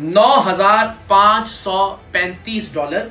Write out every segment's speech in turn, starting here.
$9,535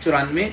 94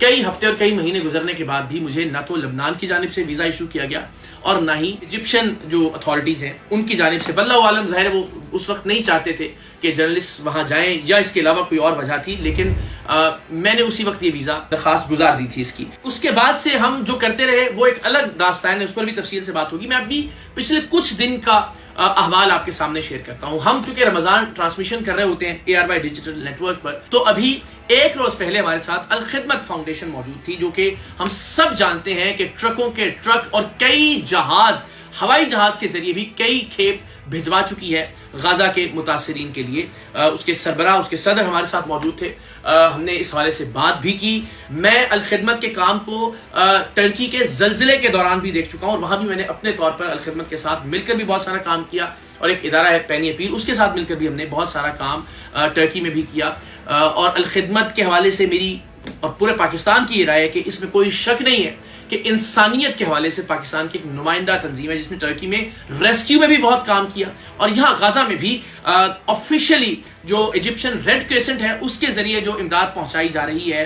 کئی ہفتے اور کئی مہینے گزرنے کے بعد بھی مجھے نہ تو لبنان کی جانب سے ویزا ایشو کیا گیا اور نہ ہی ایجپشن جو اتھارٹیز ہیں ان کی جانب سے. واللہ عالم ظاہر ہے وہ اس وقت نہیں چاہتے تھے کہ جرنلسٹ وہاں جائیں یا اس کے علاوہ کوئی اور وجہ تھی, لیکن میں نے اسی وقت یہ ویزا درخواست گزار دی تھی اس کی. اس کے بعد سے ہم جو کرتے رہے وہ ایک الگ داستان ہے, اس پر بھی تفصیل سے بات ہوگی. میں ابھی پچھلے کچھ دن کا احوال آپ کے سامنے شیئر کرتا ہوں. ہم چونکہ رمضان ٹرانسمیشن کر رہے ہوتے ہیں ARY ڈیجیٹل نیٹ ورک پر, تو ابھی ایک روز پہلے ہمارے ساتھ الخدمت فاؤنڈیشن موجود تھی, جو کہ ہم سب جانتے ہیں کہ ٹرکوں کے ٹرک اور کئی جہاز, ہوائی جہاز کے ذریعے بھی کئی کھیپ بھجوا چکی ہے غزہ کے متاثرین کے لیے. اس کے سربراہ, اس کے صدر ہمارے ساتھ موجود تھے. ہم نے اس حوالے سے بات بھی کی. میں الخدمت کے کام کو ترکی کے زلزلے کے دوران بھی دیکھ چکا ہوں, اور وہاں بھی میں نے اپنے طور پر الخدمت کے ساتھ مل کر بھی بہت سارا کام کیا, اور ایک ادارہ ہے پینی اپیل, اس کے ساتھ مل کر بھی ہم نے بہت سارا کام ترکی میں بھی کیا. اور الخدمت کے حوالے سے میری اور پورے پاکستان کی یہ رائے ہے کہ اس میں کوئی شک نہیں ہے کہ انسانیت کے حوالے سے پاکستان کی ایک نمائندہ تنظیم ہے جس نے ٹرکی میں ریسکیو میں بھی بہت کام کیا, اور یہاں غزہ میں بھی آفیشیلی جو ایجپشن ریڈ کریسنٹ ہے اس کے ذریعے جو امداد پہنچائی جا رہی ہے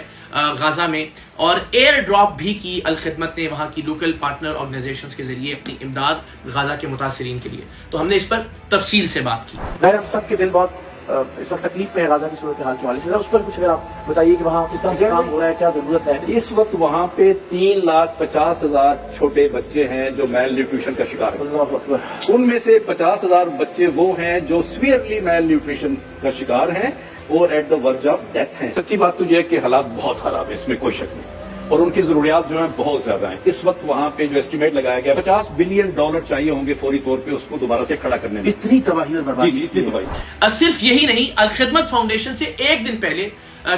غزہ میں, اور ایئر ڈراپ بھی کی الخدمت نے وہاں کی لوکل پارٹنر آرگنائزیشنز کے ذریعے اپنی امداد غزہ کے متاثرین کے لیے. تو ہم نے اس پر تفصیل سے بات کی. ظاہر ہم سب کے دل بہت اس وقت تکلیف میں غزہ کی صورتحال کے حوالے سے, اس پر کچھ اگر آپ بتائیے کہ وہاں کس طرح سے کام ہو رہا ہے, کیا ضرورت ہے. اس وقت وہاں پہ 3,50,000 چھوٹے بچے ہیں جو میل نیوٹریشن کا شکار ہیں. اللہ اکبر. ان میں سے 50,000 بچے وہ ہیں جو سیویئرلی میل نیوٹریشن کا شکار ہیں اور ایٹ دا ورج آف ڈیتھ ہیں. سچی بات تو یہ ہے کہ حالات بہت خراب ہیں, اس میں کوئی شک نہیں, اور ان کی ضروریات جو ہیں بہت زیادہ ہیں. اس وقت وہاں پہ جو اسٹیمیٹ لگایا گیا $50 بلین چاہیے ہوں گے فوری طور پہ اس کو دوبارہ سے کھڑا کرنے میں. اتنی تباہی اور بربادی. جی اتنی تباہی. صرف یہی نہیں, الخدمت فاؤنڈیشن سے ایک دن پہلے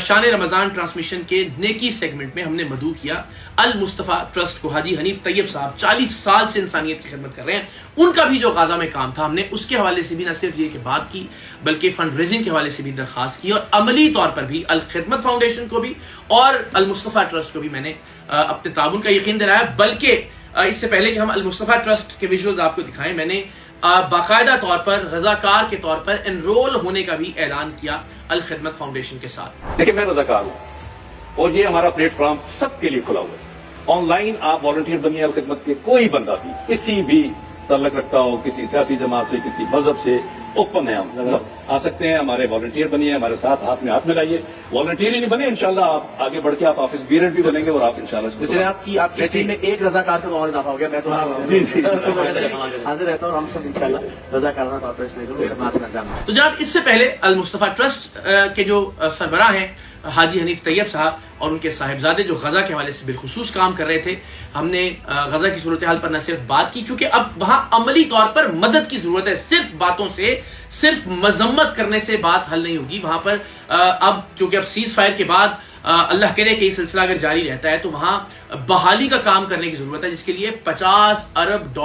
شان رمضان ٹرانسمیشن کے نیکی سیگمنٹ میں ہم نے مدعو کیا المصطفیٰ ٹرسٹ کو. حاجی حنیف طیب صاحب 40 سال سے انسانیت کی خدمت کر رہے ہیں, ان کا بھی جو غزہ میں کام تھا ہم نے اس کے حوالے سے بھی نہ صرف یہ کہ بات کی بلکہ فنڈ ریزنگ کے حوالے سے بھی درخواست کی, اور عملی طور پر بھی الخدمت فاؤنڈیشن کو بھی اور المصطفیٰ ٹرسٹ کو بھی میں نے اپنے تعاون کا یقین دلایا. بلکہ اس سے پہلے کہ ہم المصطفیٰ ٹرسٹ کے ویژولز آپ کو دکھائیں, میں نے باقاعدہ طور پر رضاکار کے طور پر انرول ہونے کا بھی اعلان کیا الخدمت فاؤنڈیشن کے ساتھ. دیکھیں میں رضاکار ہوں اور یہ ہمارا پلیٹ فارم سب کے لیے کھلا ہوا ہے. آن لائن آپ والنٹیئر بنیے الخدمت کے, کوئی بندہ بھی کسی بھی تعلق رکھتا ہو, کسی سیاسی جماعت سے, کسی مذہب سے, اوپن ہے, ہم آ سکتے ہیں. ہمارے والنٹیئر بنیے, ہمارے ساتھ ہاتھ میں ہاتھ ملائیے. والنٹیئر ہی نہیں بنے انشاءاللہ آپ آگے بڑھ کے آپ آفس بیرر بھی بنیں گے, اور آپ انشاءاللہ چلے آپ کی ٹیم میں ایک رضاکار کا اور اضافہ ہو گیا. میں تو حاضر رہتا ہوں, ہم سب انشاءاللہ رضاکارانہ طور پر اس میں ضرور سماعت کرنا چاہتے ہیں. تو جناب اس سے پہلے المصطفیٰ ٹرسٹ کے جو سربراہ ہیں حاجی حنیف طیب صاحب اور ان کے صاحبزادے جو غزہ کے حوالے سے بالخصوص کام کر رہے تھے, ہم نے غزہ کی صورتحال پر نہ صرف بات کی, چونکہ اب وہاں عملی طور پر مدد کی ضرورت ہے. صرف باتوں سے, صرف مذمت کرنے سے بات حل نہیں ہوگی. وہاں پر اب چونکہ اب سیز فائر کے بعد اللہ کرے کہ یہ سلسلہ اگر جاری رہتا ہے تو وہاں بحالی کا کام کرنے کی ضرورت ہے, جس کے لیے $50 ارب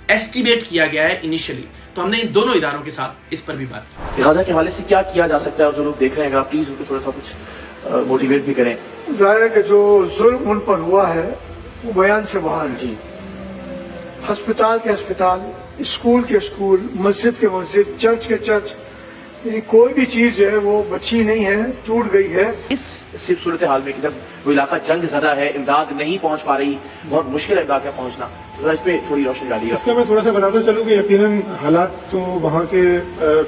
ایسٹیمیٹ کیا گیا ہے انیشلی. تو ہم نے ان دونوں اداروں کے ساتھ اس پر بھی بات کی. غزہ کے حوالے سے کیا کیا جا سکتا ہے, اور جو لوگ دیکھ رہے ہیں اگر آپ پلیز ان کو تھوڑا سا کچھ موٹیویٹ بھی کریں. ظاہر ہے کہ جو ظلم ان پر ہوا ہے وہ بیان سے باہر ہے. جی, ہسپتال کے ہسپتال, اسکول کے اسکول, مسجد کے مسجد, چرچ کے چرچ, یعنی کوئی بھی چیز جو ہے وہ بچی نہیں ہے, ٹوٹ گئی ہے. اس صرف صورتحال میں کہ جب وہ علاقہ جنگ زدہ ہے, امداد نہیں پہنچ پا رہی, بہت مشکل ہے امداد کا پہنچنا, ذرا اس پہ تھوڑی روشنی ڈالیے. اس کا میں تھوڑا سا بتاتا چلوں کہ یقیناً حالات تو وہاں کے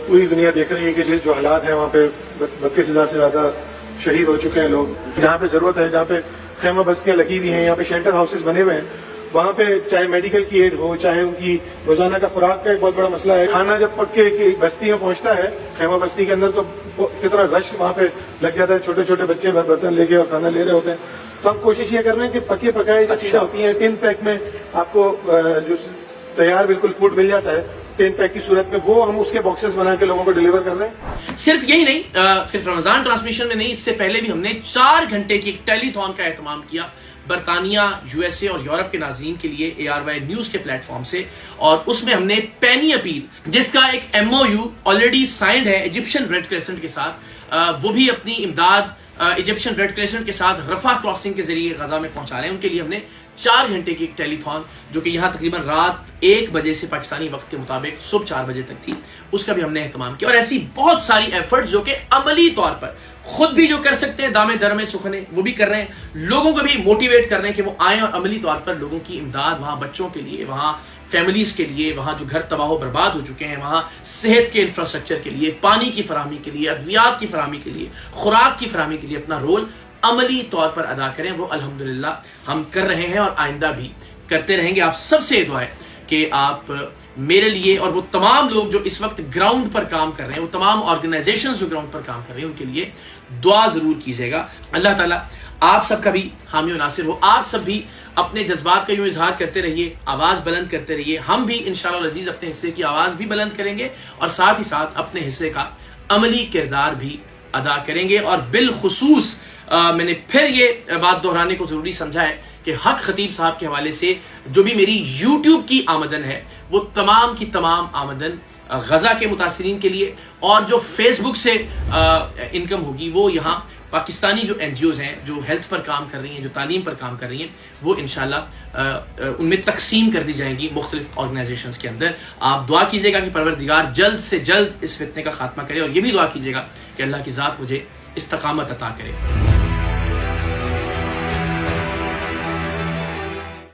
پوری دنیا دیکھ رہی ہے کہ جو حالات ہیں وہاں پہ 32,000 سے زیادہ شہید ہو چکے ہیں لوگ. جہاں پہ ضرورت ہے, جہاں پہ خیمہ بستیاں لگی ہوئی ہیں, یہاں پہ شیلٹر ہاؤسز بنے ہوئے ہیں, وہاں پہ چاہے میڈیکل کی ایڈ ہو, چاہے ان کی روزانہ کا خوراک کا ایک بہت بڑا مسئلہ ہے. کھانا جب پک کے بستی میں پہنچتا ہے, خیمہ بستی کے اندر, تو کتنا رش وہاں پہ لگ جاتا ہے. چھوٹے چھوٹے بچے برتن لے کے اور کھانا لے رہے ہوتے ہیں. تو ہم کوشش یہ کر رہے ہیں کہ پکے پکائے جو چیزیں ہوتی ہیں, ٹن پیک میں آپ کو جو تیار بالکل فوڈ مل جاتا ہے ٹن پیک کی صورت میں, وہ ہم اس کے باکسز بنا کے لوگوں کو ڈیلیور کر رہے ہیں. صرف یہی نہیں, صرف رمضان ٹرانسمیشن میں نہیں, اس سے پہلے بھی ہم نے 4 گھنٹے کی ایک ٹیلی تھون کا اہتمام کیا برطانیہ, USA اور یورپ کے ناظرین کے لیے ARY نیوز کے پلیٹ فارم سے. اور اس میں ہم نے پینی اپیل, جس کا ایک MOU آلریڈی سائنڈ ہے ایجپشن ریڈ کریسنٹ کے ساتھ, وہ بھی اپنی امداد ایجپشن ریڈ کریسنٹ کے ساتھ رفح کراسنگ کے ذریعے غزہ میں پہنچا رہے ہیں. ان کے لیے ہم نے 4 گھنٹے کی ایک ٹیلی تھون جو کہ یہاں تقریباً رات 1 بجے سے پاکستانی وقت کے مطابق صبح 4 بجے تک تھی، اس کا بھی ہم نے اہتمام کیا. اور ایسی بہت ساری ایفرٹس جو کہ عملی طور پر خود بھی جو کر سکتے ہیں دامے در میں سخنے وہ بھی کر رہے ہیں، لوگوں کو بھی موٹیویٹ کر رہے ہیں کہ وہ آئیں اور عملی طور پر لوگوں کی امداد وہاں بچوں کے لیے، وہاں فیملیز کے لیے، وہاں جو گھر تباہ و برباد ہو چکے ہیں وہاں صحت کے انفراسٹرکچر کے لیے، پانی کی فراہمی کے لیے، ادویات کی فراہمی کے لیے، خوراک کی فراہمی کے لیے اپنا رول عملی طور پر ادا کریں. وہ الحمدللہ ہم کر رہے ہیں اور آئندہ بھی کرتے رہیں گے. آپ سب سے دعا ہے کہ آپ میرے لیے اور وہ تمام لوگ جو اس وقت گراؤنڈ پر کام کر رہے ہیں، وہ تمام آرگنائزیشنز جو گراؤنڈ پر کام کر رہے ہیں، ان کے لیے دعا ضرور کیجیے گا. اللہ تعالیٰ آپ سب کا بھی حامی و ناصر ہو. آپ سب بھی اپنے جذبات کا یوں اظہار کرتے رہیے، آواز بلند کرتے رہیے. ہم بھی انشاءاللہ العزیز اپنے حصے کی آواز بھی بلند کریں گے اور ساتھ ہی ساتھ اپنے حصے کا عملی کردار بھی ادا کریں گے. اور بالخصوص میں نے پھر یہ بات دہرانے کو ضروری سمجھا ہے کہ حق خطیب صاحب کے حوالے سے جو بھی میری یوٹیوب کی آمدن ہے وہ تمام کی تمام آمدن غزہ کے متاثرین کے لیے، اور جو فیس بک سے انکم ہوگی وہ یہاں پاکستانی جو این جی اوز ہیں جو ہیلتھ پر کام کر رہی ہیں، جو تعلیم پر کام کر رہی ہیں، وہ انشاءاللہ ان میں تقسیم کر دی جائیں گی مختلف آرگنائزیشنز کے اندر. آپ دعا کیجیے گا کہ پروردگار جلد سے جلد اس فتنے کا خاتمہ کرے، اور یہ بھی دعا کیجیے گا کہ اللہ کی ذات مجھے استقامت عطا کرے.